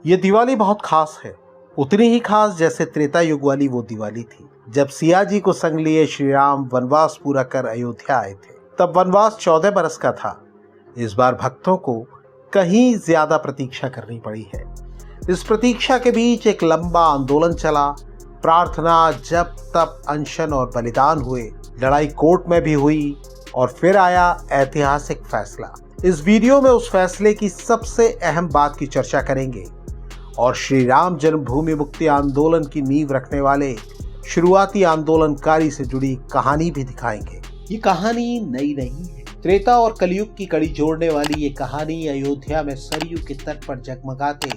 ये दिवाली बहुत खास है, उतनी ही खास जैसे त्रेता युग वाली वो दिवाली थी जब सिया जी को संग लिए श्री राम वनवास पूरा कर अयोध्या आए थे। तब वनवास 14 बरस का था। इस बार भक्तों को कहीं ज्यादा प्रतीक्षा करनी पड़ी है। इस प्रतीक्षा के बीच एक लंबा आंदोलन चला, प्रार्थना, जप, तप, अनशन और बलिदान हुए, लड़ाई कोर्ट में भी हुई और फिर आया ऐतिहासिक फैसला। इस वीडियो में उस फैसले की सबसे अहम बात की चर्चा करेंगे और श्री राम जन्मभूमि मुक्ति आंदोलन की नींव रखने वाले शुरुआती आंदोलनकारी से जुड़ी कहानी भी दिखाएंगे। ये कहानी नई नहीं है। त्रेता और कलयुग की कड़ी जोड़ने वाली ये कहानी अयोध्या में सरयू के तट पर जगमगाते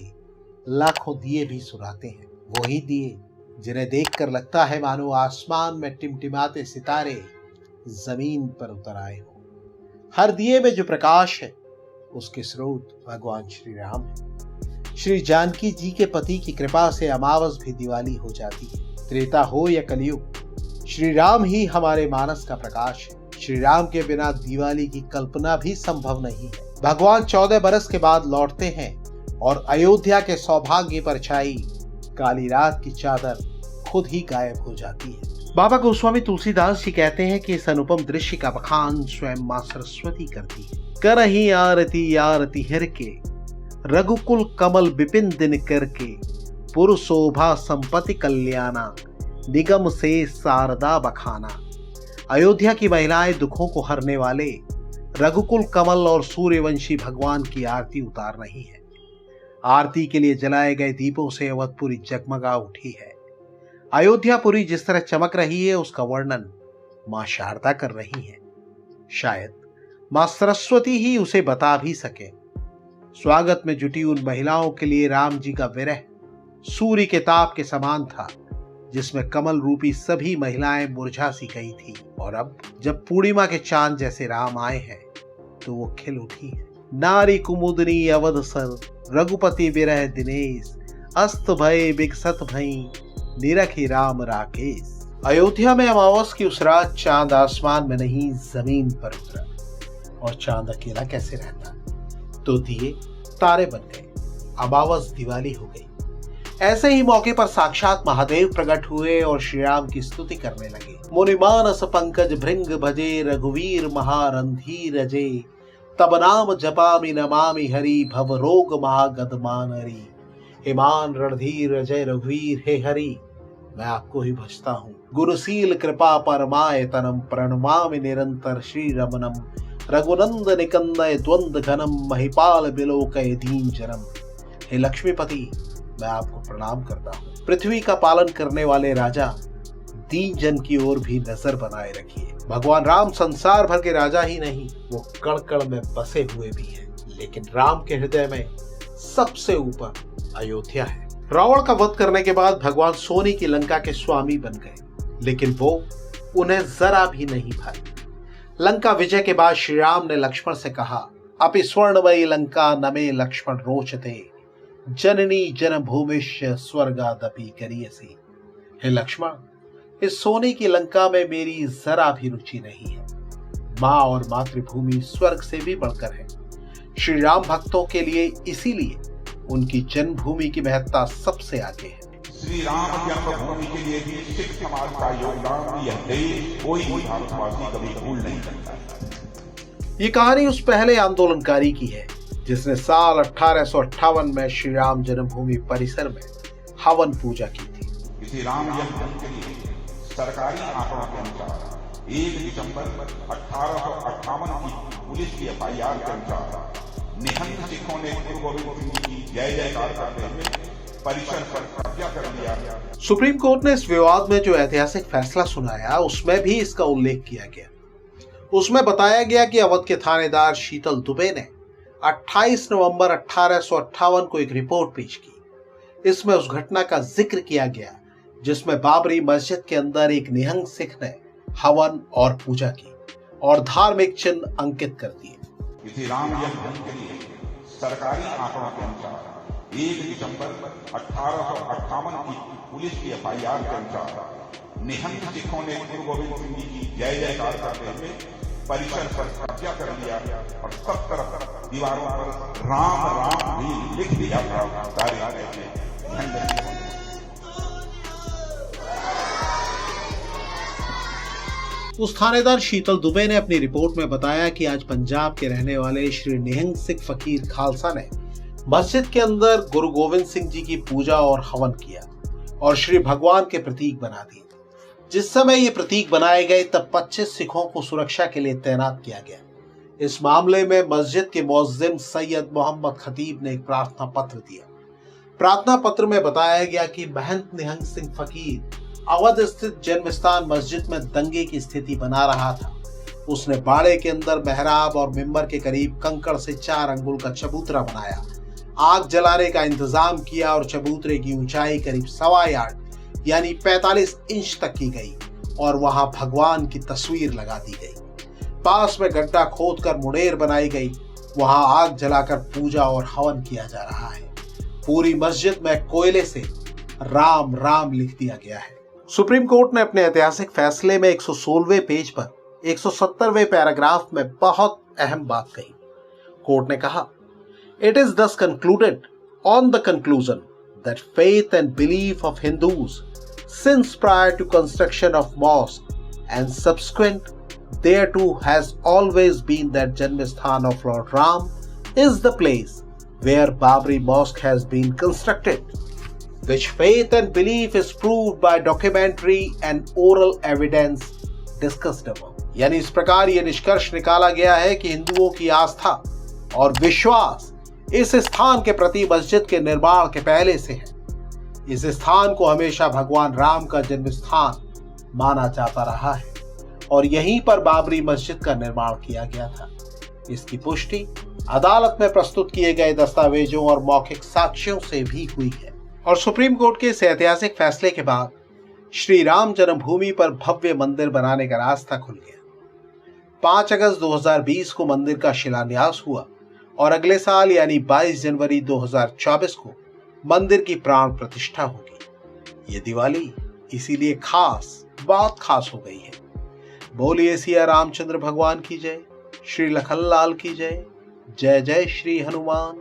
लाखों दिए भी सुनाते हैं। वही दिए जिन्हें देखकर लगता है मानो आसमान में टिमटिमाते सितारे जमीन पर उतर आए हो। हर दिए में जो प्रकाश है उसके स्रोत भगवान श्री राम है। श्री जानकी जी के पति की कृपा से अमावस भी दिवाली हो जाती है। त्रेता हो या कलयुग, श्री राम ही हमारे मानस का प्रकाश है। श्री राम के बिना दिवाली की कल्पना भी संभव नहीं है। भगवान 14 बरस के बाद लौटते हैं और अयोध्या के सौभाग्य पर छाई काली रात की चादर खुद ही गायब हो जाती है। बाबा गोस्वामी तुलसीदास जी कहते हैं कि इस अनुपम दृश्य का बखान स्वयं मां सरस्वती करती है। करही आरती आरती हिर के, रघुकुल कमल विपिन दिन करके, पुर शोभा संपत्ति कल्याणा, निगम से शारदा बखाना। अयोध्या की महिलाएं दुखों को हरने वाले रघुकुल कमल और सूर्यवंशी भगवान की आरती उतार रही है। आरती के लिए जलाए गए दीपों से अवधपुरी जगमगा उठी है। अयोध्यापुरी जिस तरह चमक रही है उसका वर्णन मां शारदा कर रही है। शायद मां सरस्वती ही उसे बता भी सके। स्वागत में जुटी उन महिलाओं के लिए राम जी का विरह सूर्य के ताप के समान था, जिसमें कमल रूपी सभी महिलाएं मुरझा सी गई थी। और अब जब पूर्णिमा के चांद जैसे राम आए हैं तो वो खिल उठी है। नारी कुमुदनी अवधसर, रघुपति विरह दिनेश, अस्त भय बिकसत भई, निरखी राम राकेश। अयोध्या में अमावस की उस रात चांद आसमान में नहीं जमीन पर उतरा। और चांद अकेला कैसे रहता, तो दिए तारे बन गए, अमावस दिवाली हो गई। ऐसे ही मौके पर साक्षात महादेव प्रकट हुए और श्री राम की स्तुति करने लगे। मुनिमानस पंकज भृंग भजे, रघुवीर महारंधीर रजे, तब नाम जपामि नमामि हरि, भव रोग महागदमान हरि। हिमान रणधीर जय रघुवीर हे हरि, मैं आपको ही भजता हूँ। गुरुशील कृपा परमाय तनम, प्रणमामि निरंतर श्री रमनम। रघुनंद निकंदय द्वंद घनम, महिपाल बिलोकय दीन जनम। हे लक्ष्मीपति, मैं आपको प्रणाम करता हूँ। पृथ्वी का पालन करने वाले राजा, दीन जन की ओर भी नजर बनाए रखिए। भगवान राम संसार भर के राजा ही नहीं, वो कण कण में बसे हुए भी हैं। लेकिन राम के हृदय में सबसे ऊपर अयोध्या है। रावण का वध करने के बाद भगवान सोने की लंका के स्वामी बन गए, लेकिन वो उन्हें जरा भी नहीं भाई। लंका विजय के बाद श्री राम ने लक्ष्मण से कहा, अपि स्वर्णमयी लंका नमे लक्ष्मण रोचते, जननी जन्मभूमिश्च स्वर्गादपि करियसि। हे लक्ष्मण, इस सोने की लंका में मेरी जरा भी रुचि नहीं है। माँ और मातृभूमि स्वर्ग से भी बढ़कर है। श्री राम भक्तों के लिए इसीलिए उनकी जन्मभूमि की महत्ता सबसे आगे है। श्री राम जन्मभूमि के लिए भी सिख समाज का योगदान यह देश कोई भी भारतवासी कभी भूल नहीं सकता। ये कहानी उस पहले आंदोलनकारी की है जिसने साल 1858 में श्री राम जन्मभूमि परिसर में हवन पूजा की थी। श्री राम जन्मभूमि के लिए सरकारी आंकड़ों के अनुसार 1 दिसंबर 1858 की पुलिस की FIR के अनुसार निहंग सिखों ने गुरु गोविंद सिंह जी की जय जयकार करते हुए परिसर पर कब्जा कर लिया। सुप्रीम कोर्ट ने इस विवाद में जो ऐतिहासिक फैसला सुनाया उसमें भी इसका उल्लेख किया गया। उसमें बताया गया कि अवध के थानेदार शीतल दुबे ने 28 नवंबर 1858 को एक रिपोर्ट पेश की। इसमें उस घटना का जिक्र किया गया जिसमें बाबरी मस्जिद के अंदर एक निहंग सिख ने हवन और पूजा की और धार्मिक चिन्ह अंकित कर दिए। श्री राम जन्मभूमि के लिए सरकारी आंकड़ों के अनुसार 1 दिसंबर 1858 की पुलिस की FIR के अनुसार निहंग सिखों ने गुरु गोविंद सिंह जी की जय जयकार करते हुए परिसर पर कब्जा कर लिया और सब तरफ दीवारों पर राम राम भी लिख दिया था। उस थानेदार शीतल दुबे ने अपनी रिपोर्ट में बताया कि आज पंजाब के रहने वाले श्री निहंग सिंह फकीर खालसा ने मस्जिद के अंदर गुरु गोविंद सिंह जी की पूजा और हवन किया और श्री भगवान के प्रतीक बना दिए। जिस समय ये प्रतीक बनाए गए तब 25 सिखों को सुरक्षा के लिए तैनात किया गया। इस मामले में मस्जिद के मुअज्जिम सैयद मोहम्मद खतीब ने एक प्रार्थना पत्र दिया। प्रार्थना पत्र में बताया गया कि महंत निहंग सिंह फकीर अवध स्थित जन्म स्थान मस्जिद में दंगे की स्थिति बना रहा था। उसने बाड़े के अंदर मेहराब और मिंबर के करीब कंकड़ से 4 अंगुल का चबूतरा बनाया, आग जलाने का इंतजाम किया और चबूतरे की ऊंचाई करीब 1.25 यार्ड यानी 45 इंच तक की गई और वहां भगवान की तस्वीर लगा दी गई। पास में गड्ढा खोदकर मुंडेर बनाई गई, वहां आग जलाकर पूजा और हवन किया जा रहा है। पूरी मस्जिद में कोयले से राम राम लिख दिया गया है। सुप्रीम कोर्ट ने अपने ऐतिहासिक फैसले में 116वें पेज पर 170वें पैराग्राफ में बहुत अहम बात कही। कोर्ट ने कहा, it is thus concluded on the conclusion that faith and belief of Hindus since prior to construction of mosque and subsequent thereto has always been that Janmasthan of Lord Ram is the place where Babri Mosque has been constructed, which faith and belief is proved by documentary and oral evidence discussed above। यानी इस प्रकार यह निष्कर्ष निकाला गया है कि हिंदुओं की आस्था और विश्वास इस स्थान के प्रति मस्जिद के निर्माण के पहले से है। इस स्थान को हमेशा भगवान राम का जन्म स्थान माना जाता रहा है और यहीं पर बाबरी मस्जिद का निर्माण किया गया था। इसकी पुष्टि अदालत में प्रस्तुत किए गए दस्तावेजों और मौखिक साक्ष्यों से भी हुई है। और सुप्रीम कोर्ट के इस ऐतिहासिक फैसले के बाद श्री राम जन्मभूमि पर भव्य मंदिर बनाने का रास्ता खुल गया। 5 अगस्त 2020 को मंदिर का शिलान्यास हुआ और अगले साल यानी 22 जनवरी 2024 को मंदिर की प्राण प्रतिष्ठा होगी। ये दिवाली इसीलिए बहुत खास हो गई है। बोलिए सिया रामचंद्र भगवान की जय, श्री लखनलाल की जय, जय जय श्री हनुमान।